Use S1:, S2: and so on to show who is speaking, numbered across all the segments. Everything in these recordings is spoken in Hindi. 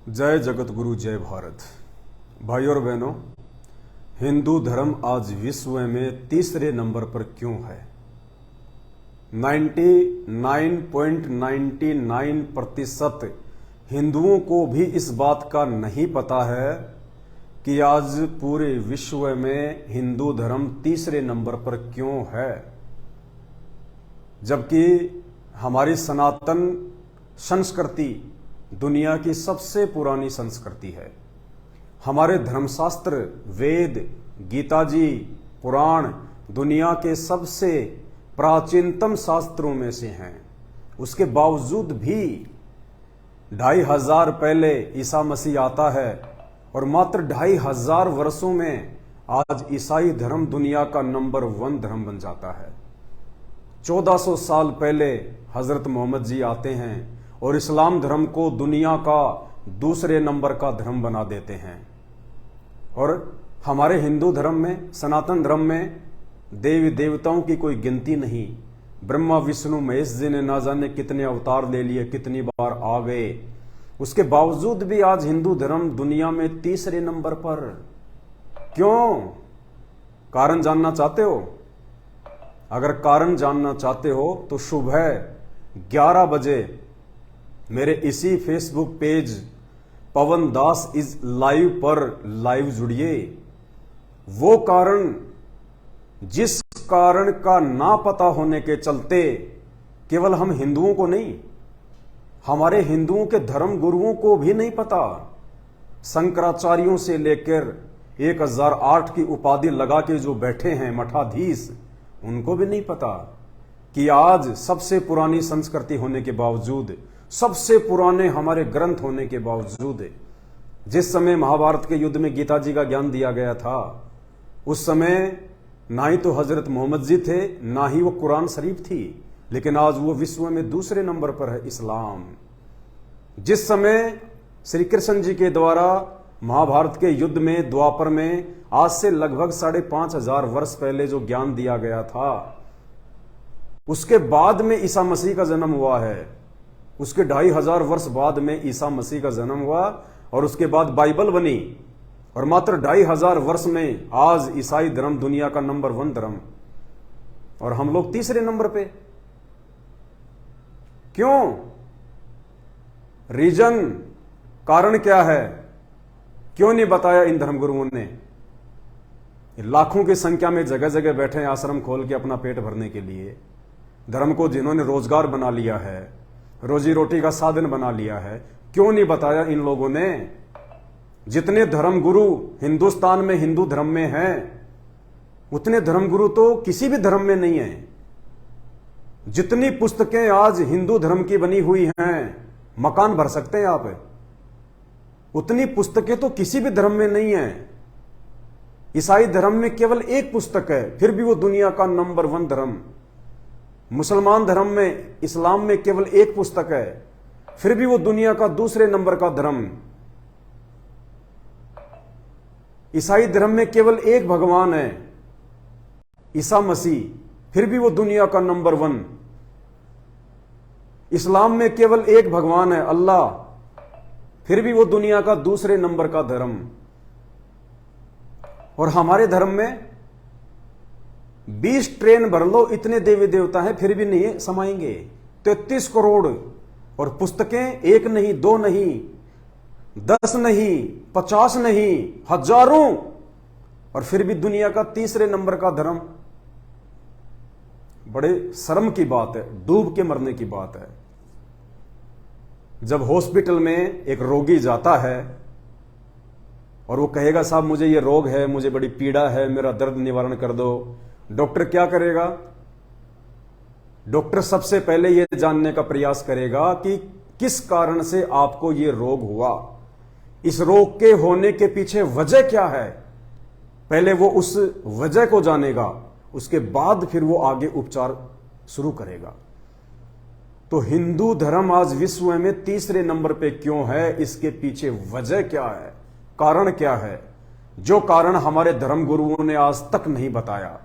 S1: जय जगत गुरु जय भारत। भाई और बहनों, हिंदू धर्म आज विश्व में तीसरे नंबर पर क्यों है? 99.99% हिंदुओं को भी इस बात का नहीं पता है कि आज पूरे विश्व में हिंदू धर्म तीसरे नंबर पर क्यों है, जबकि हमारी सनातन संस्कृति दुनिया की सबसे पुरानी संस्कृति है। हमारे धर्मशास्त्र, वेद, गीता जी, पुराण दुनिया के सबसे प्राचीनतम शास्त्रों में से हैं। उसके बावजूद भी 2500 पहले ईसा मसीह आता है और मात्र 2500 वर्षों में आज ईसाई धर्म दुनिया का नंबर 1 धर्म बन जाता है। 1400 साल पहले हजरत मोहम्मद जी आते हैं और इस्लाम धर्म को दुनिया का दूसरे नंबर का धर्म बना देते हैं। और हमारे हिंदू धर्म में, सनातन धर्म में देवी देवताओं की कोई गिनती नहीं। ब्रह्मा विष्णु महेश जी ने ना जाने कितने अवतार ले लिए, कितनी बार आ गए, उसके बावजूद भी आज हिंदू धर्म दुनिया में तीसरे नंबर पर क्यों? कारण जानना चाहते हो? अगर कारण जानना चाहते हो तो सुबह 11 बजे मेरे इसी Facebook page Pawan Das is live पर लाइव जुड़िए। वो कारण, जिस कारण का ना पता होने के चलते केवल हम हिंदुओं को नहीं, हमारे हिंदुओं के धर्म गुरुओं को भी नहीं पता। शंकराचार्यों से लेकर 1008 की उपाधि लगा के जो बैठे हैं मठाधीश, उनको भी नहीं पता कि आज सबसे पुरानी संस्कृति होने के बावजूद, सबसे पुराने हमारे ग्रंथ होने के बावजूद, जिस समय महाभारत के युद्ध में गीता जी का ज्ञान दिया गया था, उस समय ना ही तो हजरत मोहम्मद जी थे, ना ही वो कुरान शरीफ थी, लेकिन आज वो विश्व में दूसरे नंबर पर है इस्लाम। जिस समय श्री कृष्ण जी के द्वारा महाभारत के युद्ध में, द्वापर में, आज से लगभग 5500 वर्ष पहले जो ज्ञान दिया गया था, उसके बाद में ईसा मसीह का जन्म हुआ है। उसके 2500 वर्ष बाद में ईसा मसीह का जन्म हुआ और उसके बाद बाइबल बनी, और मात्र 2500 वर्ष में आज ईसाई धर्म दुनिया का नंबर 1 धर्म, और हम लोग तीसरे नंबर पे क्यों? रीजन, कारण क्या है? क्यों नहीं बताया इन धर्मगुरुओं ने? लाखों की संख्या में जगह जगह बैठे हैं आश्रम खोल के अपना पेट भरने के लिए। धर्म को जिन्होंने रोजगार बना लिया है, रोजी रोटी का साधन बना लिया है, क्यों नहीं बताया इन लोगों ने? जितने धर्मगुरु हिंदुस्तान में हिंदू धर्म में हैं, उतने धर्मगुरु तो किसी भी धर्म में नहीं है। जितनी पुस्तकें आज हिंदू धर्म की बनी हुई हैं, मकान भर सकते हैं आप, उतनी पुस्तकें तो किसी भी धर्म में नहीं है। ईसाई धर्म में केवल एक पुस्तक है, फिर भी वो दुनिया का नंबर 1 धर्म। मुसलमान धर्म में, इस्लाम में केवल एक पुस्तक है, फिर भी वो दुनिया का दूसरे नंबर का धर्म। ईसाई धर्म में केवल एक भगवान है, ईसा मसीह, फिर भी वो दुनिया का नंबर 1। इस्लाम में केवल एक भगवान है, अल्लाह, फिर भी वो दुनिया का दूसरे नंबर का धर्म। और हमारे धर्म में 20 ट्रेन भर लो, इतने देवी देवता हैं, फिर भी नहीं समाएंगे। 33 करोड़, और पुस्तकें एक नहीं, 2 नहीं, 10 नहीं, 50 नहीं, हजारों, और फिर भी दुनिया का तीसरे नंबर का धर्म। बड़े शर्म की बात है, डूब के मरने की बात है। जब हॉस्पिटल में एक रोगी जाता है और वो कहेगा, साहब मुझे ये रोग है, मुझे बड़ी पीड़ा है, मेरा दर्द निवारण कर दो, डॉक्टर क्या करेगा? डॉक्टर सबसे पहले यह जानने का प्रयास करेगा कि किस कारण से आपको यह रोग हुआ, इस रोग के होने के पीछे वजह क्या है। पहले वो उस वजह को जानेगा, उसके बाद फिर वो आगे उपचार शुरू करेगा। तो हिंदू धर्म आज विश्व में तीसरे नंबर पे क्यों है? इसके पीछे वजह क्या है, कारण क्या है, जो कारण हमारे धर्मगुरुओं ने आज तक नहीं बताया।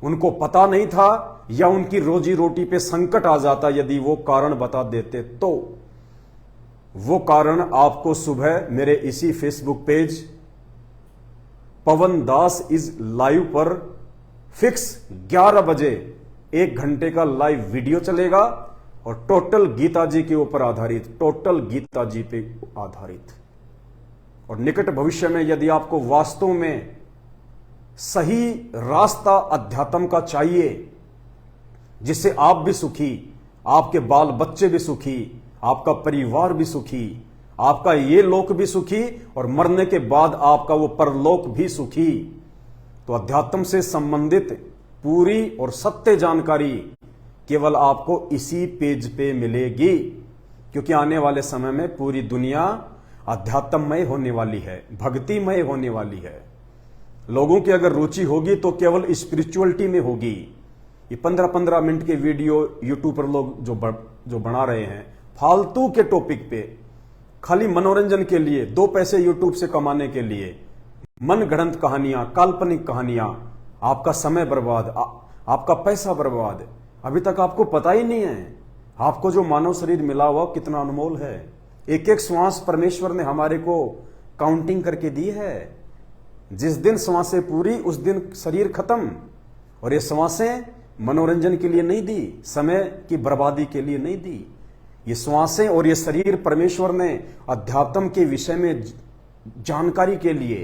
S1: उनको पता नहीं था, या उनकी रोजी रोटी पे संकट आ जाता यदि वो कारण बता देते तो। वो कारण आपको सुबह मेरे इसी Facebook page Pawan Das is live पर फिक्स 11 बजे 1 घंटे का लाइव वीडियो चलेगा और टोटल गीता जी के ऊपर आधारित, टोटल गीता जी पे आधारित। और निकट भविष्य में यदि आपको वास्तव में सही रास्ता अध्यात्म का चाहिए, जिससे आप भी सुखी, आपके बाल बच्चे भी सुखी, आपका परिवार भी सुखी, आपका ये लोक भी सुखी और मरने के बाद आपका वो परलोक भी सुखी, तो अध्यात्म से संबंधित पूरी और सत्य जानकारी केवल आपको इसी पेज पे मिलेगी। क्योंकि आने वाले समय में पूरी दुनिया अध्यात्ममय होने वाली है, भक्तिमय होने वाली है। लोगों की अगर रुचि होगी तो केवल स्पिरिचुअलिटी में होगी। ये 15-15 मिनट के वीडियो यूट्यूब पर लोग जो बना रहे हैं फालतू के टॉपिक पे, खाली मनोरंजन के लिए, 2 पैसे यूट्यूब से कमाने के लिए, मन गढ़ंत कहानियां, काल्पनिक कहानियां, आपका समय बर्बाद, आपका पैसा बर्बाद। अभी तक आपको पता ही नहीं है आपको जो मानव शरीर मिला हुआ कितना अनमोल है। एक एक श्वास परमेश्वर ने हमारे को काउंटिंग करके दी है। जिस दिन श्वासें पूरी उस दिन शरीर खत्म। और ये श्वासें मनोरंजन के लिए नहीं दी, समय की बर्बादी के लिए नहीं दी। ये श्वासें और ये शरीर परमेश्वर ने अध्यात्म के विषय में जानकारी के लिए,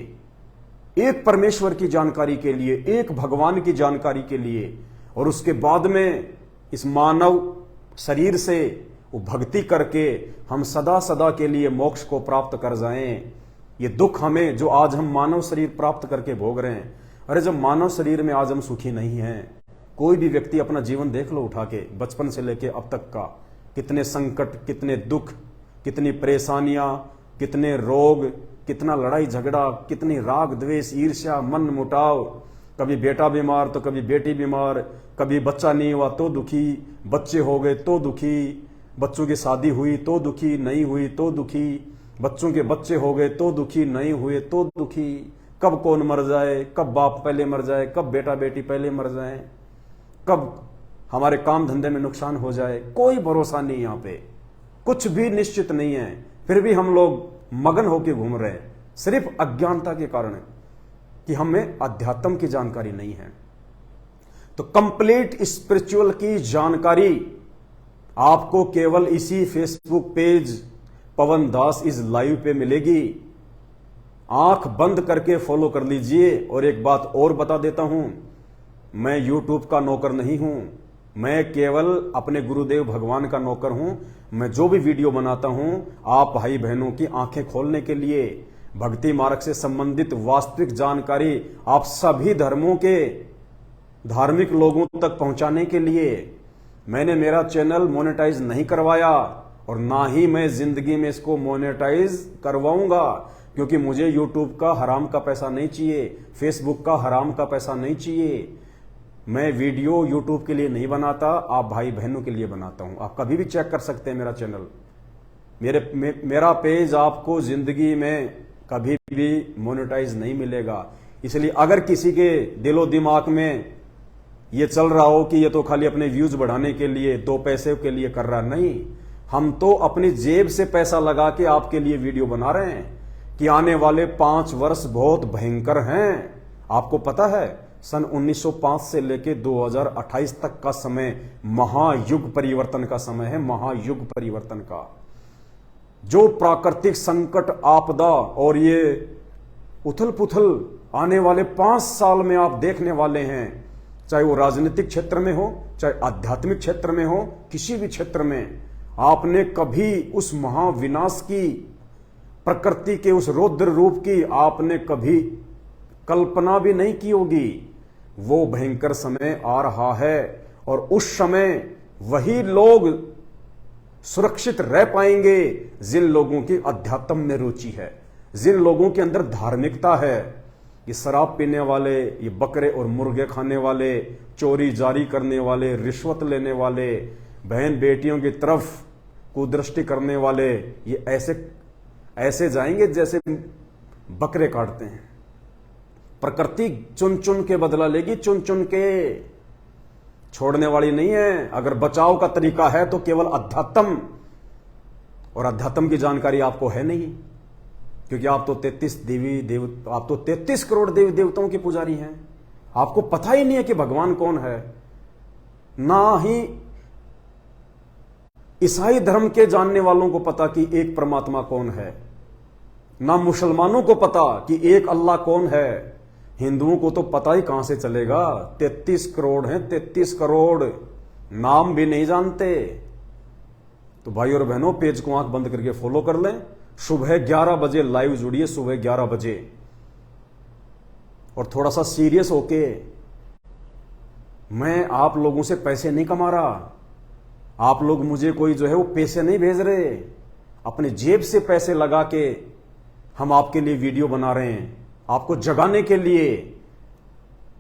S1: एक परमेश्वर की जानकारी के लिए, एक भगवान की जानकारी के लिए, और उसके बाद में इस मानव शरीर से वो भक्ति करके हम सदा सदा के लिए मोक्ष को प्राप्त कर जाएं। ये दुख हमें जो आज हम मानव शरीर प्राप्त करके भोग रहे हैं, अरे जब मानव शरीर में आज हम सुखी नहीं हैं। कोई भी व्यक्ति अपना जीवन देख लो उठा के, बचपन से लेके अब तक का, कितने संकट, कितने दुख, कितनी परेशानियां, कितने रोग, कितना लड़ाई झगड़ा, कितनी राग द्वेष, ईर्ष्या, मन मुटाव, कभी बेटा बीमार तो कभी बेटी बीमार, कभी बच्चा नहीं हुआ तो दुखी, बच्चे हो गए तो दुखी, बच्चों की शादी हुई तो दुखी, नहीं हुई तो दुखी, बच्चों के बच्चे हो गए तो दुखी, नहीं हुए तो दुखी। कब कौन मर जाए, कब बाप पहले मर जाए, कब बेटा बेटी पहले मर जाए, कब हमारे काम धंधे में नुकसान हो जाए, कोई भरोसा नहीं। यहाँ पे कुछ भी निश्चित नहीं है, फिर भी हम लोग मगन होकर घूम रहे हैं, सिर्फ अज्ञानता के कारण कि हमें अध्यात्म की जानकारी नहीं है। तो कंप्लीट स्पिरिचुअल की जानकारी आपको केवल इसी Facebook page Pawan Das is live पे मिलेगी। आंख बंद करके फॉलो कर लीजिए। और एक बात और बता देता हूं, मैं यूट्यूब का नौकर नहीं हूं, मैं केवल अपने गुरुदेव भगवान का नौकर हूं। मैं जो भी वीडियो बनाता हूं आप भाई बहनों की आंखें खोलने के लिए, भक्ति मार्ग से संबंधित वास्तविक जानकारी आप सभी धर्मों के धार्मिक लोगों तक पहुंचाने के लिए। मैंने मेरा चैनल मोनेटाइज नहीं करवाया और ना ही मैं जिंदगी में इसको मोनेटाइज करवाऊंगा, क्योंकि मुझे यूट्यूब का हराम का पैसा नहीं चाहिए, फेसबुक का हराम का पैसा नहीं चाहिए। मैं वीडियो यूट्यूब के लिए नहीं बनाता, आप भाई बहनों के लिए बनाता हूं। आप कभी भी चेक कर सकते हैं मेरा चैनल। मेरा पेज आपको जिंदगी में कभी भी मोनेटाइज नहीं मिलेगा। इसलिए अगर किसी के दिलो दिमाग में ये चल रहा हो कि ये तो खाली अपने व्यूज बढ़ाने के लिए, 2 पैसे के लिए कर रहा, नहीं, हम तो अपनी जेब से पैसा लगा के आपके लिए वीडियो बना रहे हैं कि आने वाले 5 वर्ष बहुत भयंकर हैं। आपको पता है सन 1905 से लेके 2028 तक का समय महायुग परिवर्तन का समय है, महायुग परिवर्तन का। जो प्राकृतिक संकट, आपदा और ये उथल पुथल आने वाले 5 साल में आप देखने वाले हैं, चाहे वो राजनीतिक क्षेत्र में हो, चाहे आध्यात्मिक क्षेत्र में हो, किसी भी क्षेत्र में, आपने कभी उस महाविनाश की, प्रकृति के उस रौद्र रूप की आपने कभी कल्पना भी नहीं की होगी। वो भयंकर समय आ रहा है और उस समय वही लोग सुरक्षित रह पाएंगे जिन लोगों की अध्यात्म में रुचि है, जिन लोगों के अंदर धार्मिकता है। ये शराब पीने वाले, ये बकरे और मुर्गे खाने वाले, चोरी जारी करने वाले, रिश्वत लेने वाले, बहन बेटियों की तरफ कुदृष्टि करने वाले, ये ऐसे जाएंगे जैसे बकरे काटते हैं। प्रकृति चुन चुन के बदला लेगी, चुन चुन के, छोड़ने वाली नहीं है। अगर बचाव का तरीका है तो केवल अध्यात्म और अध्यात्म की जानकारी आपको है नहीं, क्योंकि आप तो 33 करोड़ देवी देवताओं के पुजारी हैं। आपको पता ही नहीं है कि भगवान कौन है। ना ही ईसाई धर्म के जानने वालों को पता कि एक परमात्मा कौन है, ना मुसलमानों को पता कि एक अल्लाह कौन है। हिंदुओं को तो पता ही कहां से चलेगा, 33 करोड़ हैं, 33 करोड़, नाम भी नहीं जानते। तो भाई और बहनों, पेज को आंख बंद करके फॉलो कर लें। सुबह 11 बजे लाइव जुड़िए, सुबह 11 बजे, और थोड़ा सा सीरियस होके, मैं आप लोगों से पैसे नहीं कमा रहा, आप लोग मुझे कोई जो है वो पैसे नहीं भेज रहे, अपने जेब से पैसे लगा के हम आपके लिए वीडियो बना रहे हैं, आपको जगाने के लिए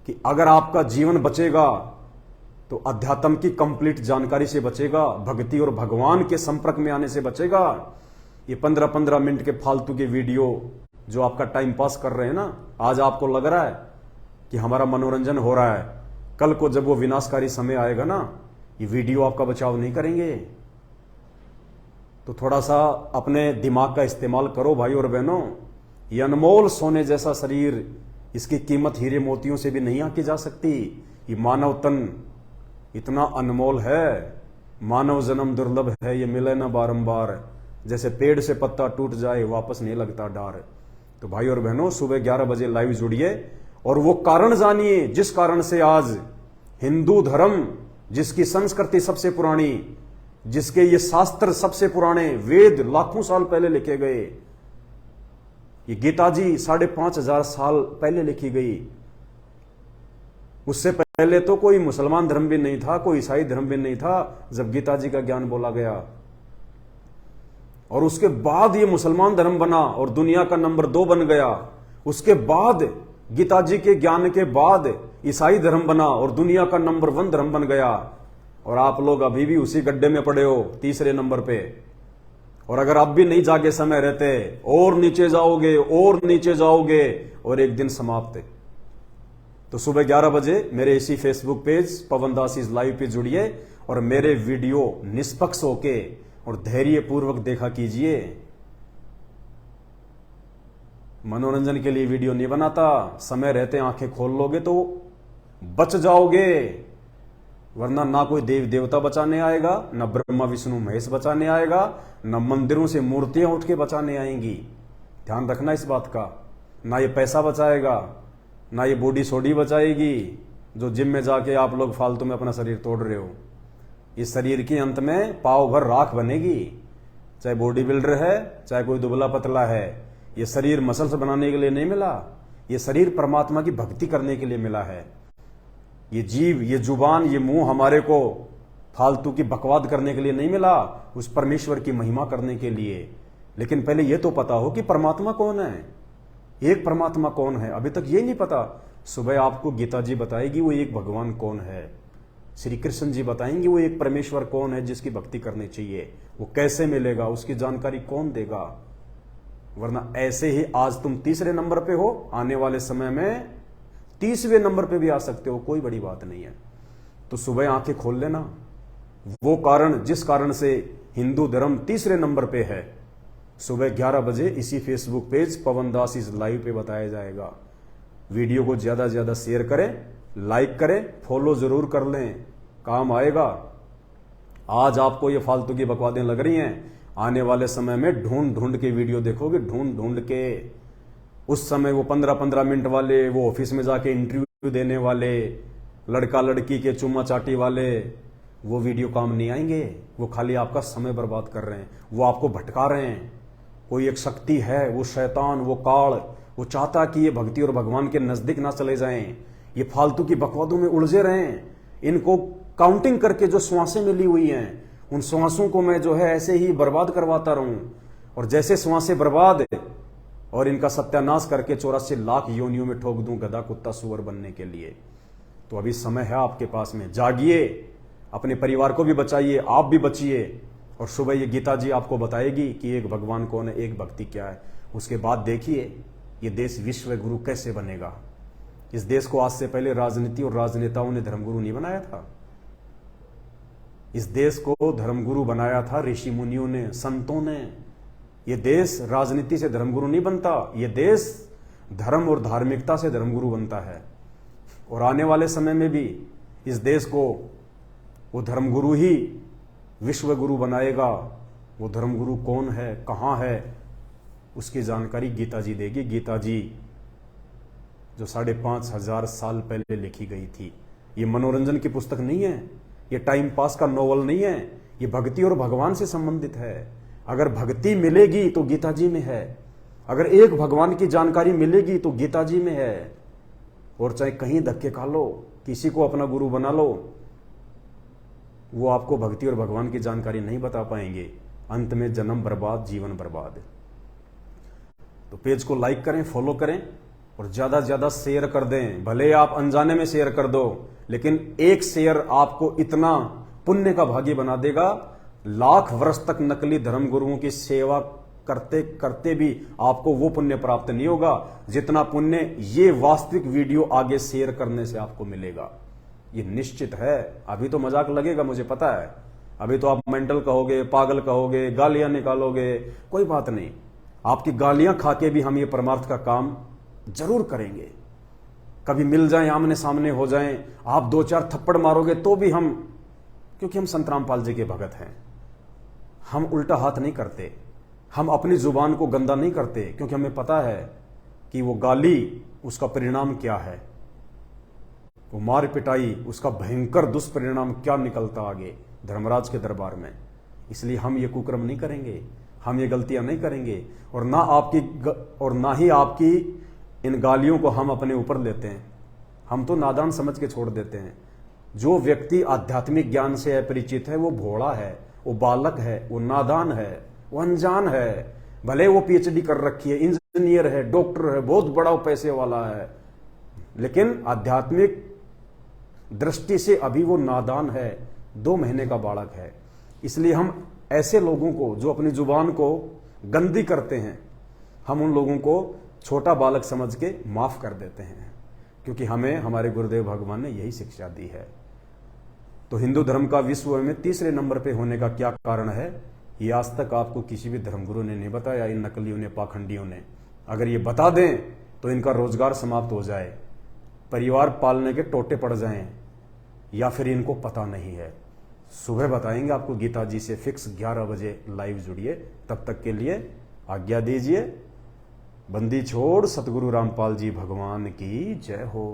S1: कि अगर आपका जीवन बचेगा तो अध्यात्म की कंप्लीट जानकारी से बचेगा, भक्ति और भगवान के संपर्क में आने से बचेगा। ये 15-15 मिनट के फालतू के वीडियो जो आपका टाइम पास कर रहे हैं ना, आज आपको लग रहा है कि हमारा मनोरंजन हो रहा है, कल को जब वो विनाशकारी समय आएगा ना, ये वीडियो आपका बचाव नहीं करेंगे। तो थोड़ा सा अपने दिमाग का इस्तेमाल करो भाई और बहनों। ये अनमोल सोने जैसा शरीर, इसकी कीमत हीरे मोतियों से भी नहीं आंकी जा सकती। ये मानव तन इतना अनमोल है, मानव जन्म दुर्लभ है, ये मिले ना बारंबार, जैसे पेड़ से पत्ता टूट जाए वापस नहीं लगता डार। तो भाई और बहनों, सुबह 11 बजे लाइव जुड़िए और वो कारण जानिए जिस कारण से आज हिंदू धर्म, जिसकी संस्कृति सबसे पुरानी, जिसके ये शास्त्र सबसे पुराने, वेद लाखों साल पहले लिखे गए, ये गीता जी 5,500 साल पहले लिखी गई, उससे पहले तो कोई मुसलमान धर्म भी नहीं था, कोई ईसाई धर्म भी नहीं था जब गीता जी का ज्ञान बोला गया। और उसके बाद ये मुसलमान धर्म बना और दुनिया का नंबर 2 बन गया। उसके बाद गीता जी के ज्ञान के बाद ईसाई धर्म बना और दुनिया का नंबर 1 धर्म बन गया। और आप लोग अभी भी उसी गड्ढे में पड़े हो, तीसरे नंबर पे। और अगर आप भी नहीं जागे समय रहते, और नीचे जाओगे और नीचे जाओगे और एक दिन समाप्त। तो सुबह 11 बजे मेरे इसी Facebook page Pawan Das is live पे जुड़िए और मेरे वीडियो निष्पक्ष होके और धैर्य पूर्वक देखा कीजिए। मनोरंजन के लिए वीडियो नहीं बनाता, समय रहते आंखें खोल लोगे तो बच जाओगे, वरना ना कोई देव देवता बचाने आएगा, ना ब्रह्मा विष्णु महेश बचाने आएगा, ना मंदिरों से मूर्तियां उठ के बचाने आएंगी। ध्यान रखना इस बात का। ना ये पैसा बचाएगा, ना ये बॉडी सोडी बचाएगी जो जिम में जाके आप लोग फालतू में अपना शरीर तोड़ रहे हो। इस शरीर के अंत में पाव भर राख बनेगी, चाहे बॉडी बिल्डर है चाहे कोई दुबला पतला है। ये शरीर मसल्स बनाने के लिए नहीं मिला, ये शरीर परमात्मा की भक्ति करने के लिए मिला है। ये जीव, ये जुबान, ये मुंह हमारे को फालतू की बकवाद करने के लिए नहीं मिला, उस परमेश्वर की महिमा करने के लिए। लेकिन पहले यह तो पता हो कि परमात्मा कौन है, एक परमात्मा कौन है, अभी तक ये नहीं पता। सुबह आपको गीता जी बताएगी वो एक भगवान कौन है, श्री कृष्ण जी बताएंगे वो एक परमेश्वर कौन है जिसकी भक्ति करनी चाहिए। वो कैसे मिलेगा, उसकी जानकारी कौन देगा। वरना ऐसे ही आज तुम तीसरे नंबर पे हो, आने वाले समय में 30वें नंबर पे भी आ सकते हो, कोई बड़ी बात नहीं है। तो सुबह आंखें खोल लेना। वो कारण जिस कारण से हिंदू धर्म तीसरे नंबर पे है, सुबह 11 बजे इसी Facebook page Pawan Das is live पे बताया जाएगा। वीडियो को ज्यादा से ज्यादा शेयर करें, लाइक करें, फॉलो जरूर कर लें, काम आएगा। आज आपको ये फालतू की बकवादें लग रही हैं, आने वाले समय में ढूंढ ढूंढ के वीडियो देखोगे, ढूंढ ढूंढ के। उस समय वो 15-15 मिनट वाले, वो ऑफिस में जाके इंटरव्यू देने वाले, लड़का लड़की के चुम्मा चाटी वाले, वो वीडियो काम नहीं आएंगे। वो खाली आपका समय बर्बाद कर रहे हैं, वो आपको भटका रहे हैं। कोई एक शक्ति है, वो शैतान, वो काल, वो चाहता कि ये भक्ति और भगवान के नजदीक ना चले जाएं, ये फालतू की बकवादों में उलझे रहें। इनको काउंटिंग करके जो श्वासें मिली हुई हैं, उन श्वासों को मैं जो है ऐसे ही बर्बाद करवाता रहूं, और जैसे श्वासें बर्बाद और इनका सत्यानाश करके 84 लाख योनियों में ठोक दूं गधा कुत्ता सुअर बनने के लिए। तो अभी समय है आपके पास में, जागिए, अपने परिवार को भी बचाइए, आप भी बचिए। और सुबह ये गीता जी आपको बताएगी कि एक भगवान कौन है, एक भक्ति क्या है। उसके बाद देखिए ये देश विश्व गुरु कैसे बनेगा। इस देश को आज से पहले राजनीति और राजनेताओं ने धर्मगुरु नहीं बनाया था। इस देश को धर्मगुरु बनाया था ऋषि मुनियों ने, संतों ने। ये देश राजनीति से धर्मगुरु नहीं बनता, ये देश धर्म और धार्मिकता से धर्मगुरु बनता है। और आने वाले समय में भी इस देश को वो धर्मगुरु ही विश्व गुरु बनाएगा। वो धर्मगुरु कौन है, कहाँ है, उसकी जानकारी गीता जी देगी। गीता जी जो 5,500 साल पहले लिखी गई थी। ये मनोरंजन की पुस्तक नहीं है, ये टाइम पास का नोवेल नहीं है, ये भक्ति और भगवान से संबंधित है। अगर भक्ति मिलेगी तो गीता जी में है, अगर एक भगवान की जानकारी मिलेगी तो गीता जी में है। और चाहे कहीं धक्के खा लो, किसी को अपना गुरु बना लो, वो आपको भक्ति और भगवान की जानकारी नहीं बता पाएंगे। अंत में जन्म बर्बाद, जीवन बर्बाद। तो पेज को लाइक करें, फॉलो करें और ज्यादा से ज्यादा शेयर कर दें। भले आप अनजाने में शेयर कर दो, लेकिन एक शेयर आपको इतना पुण्य का भागी बना देगा, लाख वर्ष तक नकली धर्मगुरुओं की सेवा करते करते भी आपको वो पुण्य प्राप्त नहीं होगा जितना पुण्य ये वास्तविक वीडियो आगे शेयर करने से आपको मिलेगा। ये निश्चित है। अभी तो मजाक लगेगा, मुझे पता है, अभी तो आप मेंटल कहोगे, पागल कहोगे, गालियां निकालोगे, कोई बात नहीं। आपकी गालियां खा के भी हम ये परमार्थ का काम जरूर करेंगे। कभी मिल जाएं, आमने सामने हो जाएं, आप 2-4 थप्पड़ मारोगे तो भी हम, क्योंकि हम संत रामपाल जी के भगत हैं, हम उल्टा हाथ नहीं करते, हम अपनी जुबान को गंदा नहीं करते, क्योंकि हमें पता है कि वो गाली उसका परिणाम क्या है, वो मार पिटाई उसका भयंकर दुष्परिणाम क्या निकलता आगे धर्मराज के दरबार में। इसलिए हम ये कुकर्म नहीं करेंगे, हम ये गलतियां नहीं करेंगे, और ना ही आपकी इन गालियों को हम अपने ऊपर लेते हैं। हम तो नादान समझ के छोड़ देते हैं। जो व्यक्ति आध्यात्मिक ज्ञान से अपरिचित है वो भोला है, वो बालक है, वो नादान है, वो अनजान है। भले वो पीएचडी कर रखी है, इंजीनियर है, डॉक्टर है, बहुत बड़ा पैसे वाला है, लेकिन आध्यात्मिक दृष्टि से अभी वो नादान है, 2 महीने का बालक है। इसलिए हम ऐसे लोगों को जो अपनी जुबान को गंदी करते हैं, हम उन लोगों को छोटा बालक समझ के माफ कर देते हैं, क्योंकि हमें हमारे गुरुदेव भगवान ने यही शिक्षा दी है। तो हिंदू धर्म का विश्व में 3रे नंबर पे होने का क्या कारण है, ये आज तक आपको किसी भी धर्मगुरु ने नहीं बताया, इन नकलियों ने, पाखंडियों ने। अगर ये बता दें तो इनका रोजगार समाप्त हो जाए, परिवार पालने के टोटे पड़ जाएं, या फिर इनको पता नहीं है। सुबह बताएंगे आपको गीता जी से, फिक्स 11 बजे लाइव जुड़िए। तब तक के लिए आज्ञा दीजिए। बंदी छोड़ सतगुरु रामपाल जी भगवान की जय हो।